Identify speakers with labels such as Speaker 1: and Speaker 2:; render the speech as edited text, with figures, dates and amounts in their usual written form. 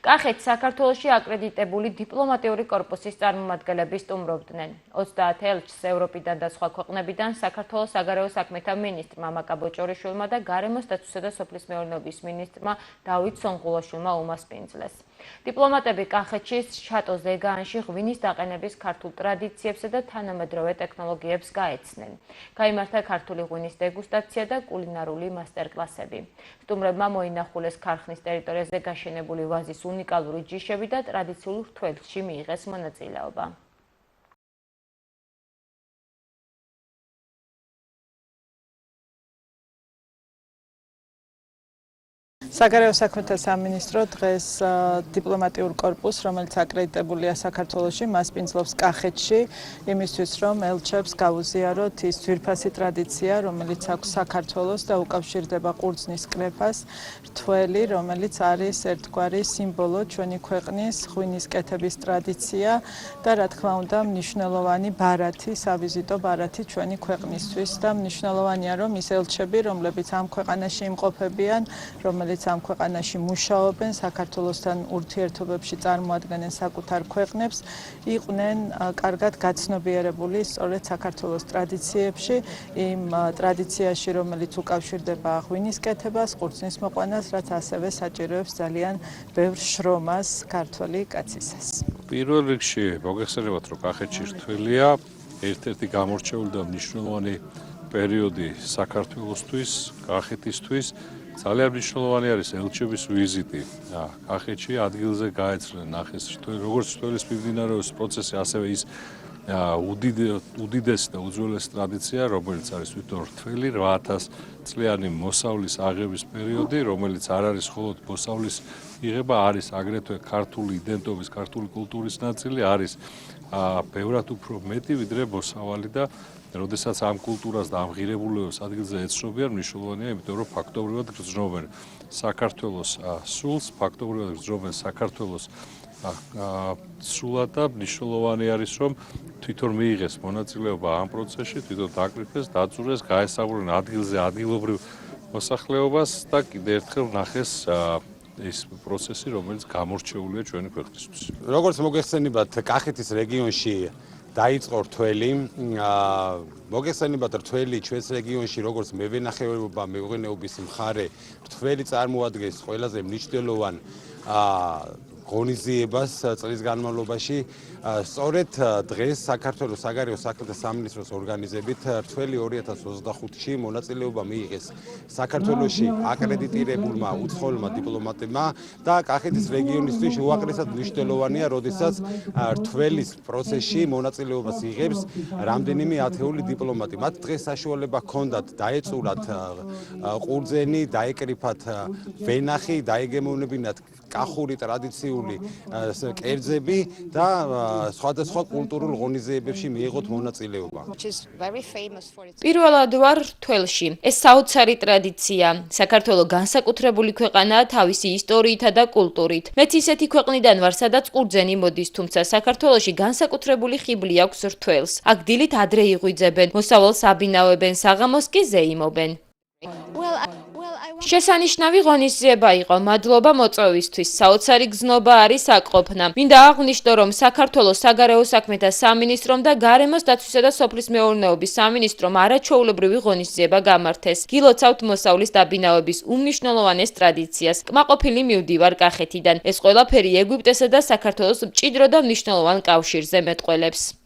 Speaker 1: კახეთს საქართველოში აკრედიტებული დიპლომატიური კორპუსის წარმომადგენლები სტუმრობდნენ. 30 ელჩს ევროპიდან და სხვა ქვეყნებიდან საქართველოს საგარეო საქმეთა მინისტრმა მაკა ბოჭორიშვილმა და გარემოს დაცვისა და სოფლის მეურნეობის მინისტრმა დავით სონღულაშვილმა უმასპინძლეს. დიპლომატები კახეთში შატო ზეგაანში ღვინის დაყენების ქართულ ტრადიციებსა და თანამედროვე ტექნოლოგიებს გაეცნენ. გაიმართა ქართული ღვინის დეგუსტაცია და კულინარული მასტერკლასები. სტუმრებმა მოინახულეს ქარხნის ტერიტორიაზე გაშენებული ვაზის უნიკალური ჯიშები და ტრადიციულ რთველში მიიღეს მონაწილეობა.
Speaker 2: საგარეო საქმეთა სამინისტრო დღეს დიპლომატიურ კორპუსს, რომელიც აკრედიტებულია საქართველოში, მასპინძლობს კახეთში, იმისთვის, რომ ელჩებს გაუზიაროთ ის ძვირფასი ტრადიცია, რომელიც აქვს საქართველოს და უკავშირდება ყურძნის კრეფას, რთველი, რომელიც არის ერთგვარი სიმბოლო ჩვენი ქვეყნის ღვინის კეთების ტრადიცია და რა თქმა უნდა, მნიშვნელოვანი ბარათი, სავიზიტო ბარათი ჩვენი ქვეყნისთვის და მნიშვნელოვანია, რომ ის ელჩები, რომლებიც ამ ქვეყანაში იმყოფებიან, რომელიც ამ ქვეყანაში მუშაობენ, საქართველოსთან ურთიერთობებში წარმოადგენენ საკუთარ ქვეყნებს, იყვნენ კარგად გაცნობიერებული სწორედ საქართველოს ტრადიციებში, იმ ტრადიციაში, რომელიც უკავშირდება ღვინის კეთებას, ყურძნის მოყვანას, რაც ასევე საჭიროებს ძალიან ბევრ შრომას ქართველი კაცისას.
Speaker 3: პირველ რიგში მოგეხსენებათ, რომ კახეთში რთველია ერთ-ერთი გამორჩეული და მნიშვნელოვანი პერიოდი საქართველოსთვის, კახეთისთვის. ძალიან მნიშვნელოვანი არის ელჩების ვიზიტი. კახეთში ადგილზე გაეცნენ, ნახეს როგორც რთველის მიმდინარეობის პროცესი, ასევე ის უდიდესი და უძველესი ტრადიცია, რომელიც არის თვითონ რთველი 8000 წლიანი მოსავლის აღების პერიოდი, რომელიც არ არის მხოლოდ მოსავლის იღება, არის აგრეთვე ქართული იდენტობის, ქართული კულტურის ნაწილი, არის ბევრად უფრო მეტი ვიდრე მოსავალი და როდესაც ამ კულტურას და ამ ღირებულებებს ადგილზე ეცნობიან, მნიშვნელოვანია, იმიტომ რომ ფაქტობრივად გრძნობენ საქართველოს სულს, ფაქტობრივად გრძნობენ საქართველოს სულად და მნიშვნელოვანი არის, რომ თვითონ მიიღეს მონაწილეობა ამ პროცესში, თვითონ დაკრიფეს, დაწურეს, გაესწავლნენ ადგილზე ადგილობრივ მოსახლეობას და კიდევ ერთხელ ნახეს ეს პროცესი, რომელიც გამორჩეულია ჩვენი ქვეყნისთვის.
Speaker 4: როგორც მოგეხსენებათ, კახეთის რეგიონში დაიწყო რთველი, მოგეხსენებათ რთველი ჩვენს რეგიონში როგორც მევენახეობა, მეღვინეობის მხარე, რთველი წარმოადგენს ყველაზე მნიშვნელოვან ღონისძიებას წლის განმავლობაში. სწორედ დღეს საქართველოს საგარეო საქმეთა სამინისტროს ორგანიზებით რთველი 2025-ში მონაწილეობა მიიღეს საქართველოში აკრედიტირებულმა უცხოელმა დიპლომატებმა და კახეთის რეგიონისთვის უაღრესად მნიშვნელოვანია, როდესაც რთველის პროცესში მონაწილეობას იღებს რამდენიმე ათეული დიპლომატი. მათ დღეს საშუალება ჰქონდათ დაეწურათ ყურძენი, დაეკრიფათ ვენახი, დაეგემოვნებინათ კახური ტრადიციული კერძები და სხვადასხვა კულტურულ ღონისძიებებში მიიღოთ მონაწილეობა.
Speaker 1: პირველად ვარ რთველში. ეს საოცარი ტრადიცია. საქართველო განსაკუთრებული ქვეყანაა თავისი ისტორიითა და კულტურით. მეც ისეთი ქვეყნიდან ვარ, სადაც ყურძენი მოდის, თუმცა საქართველოში განსაკუთრებული ხიბლი აქვს რთველს. აქ დილით ადრე იღვიძებენ, მოსავალს აბინავებენ, საღამოს კი ზეიმობენ. შესანიშნავი ღონისძიება იყო, მადლობა მოწვევისთვის. საოცარი გზნობა არის აკყოფნა. მინდა აღვნიშნო, რომ საქართველოს საგარეო საქმეთა სამინისტრომ და გარემოს დაცვისა და სოფლის მეურნეობის სამინისტრომ არაჩვეულებრივი ღონისძიება გამართეს. გილოცავთ მოსავლის დაბინავების უმნიშვნელოვანეს ტრადიციას. კმაყოფილი მივდივარ კახეთიდან. ეს ყველაფერი ეგვიპტესა და საქართველოს მჭიდრო და მნიშვნელოვან კავშირზე მეტყველებს.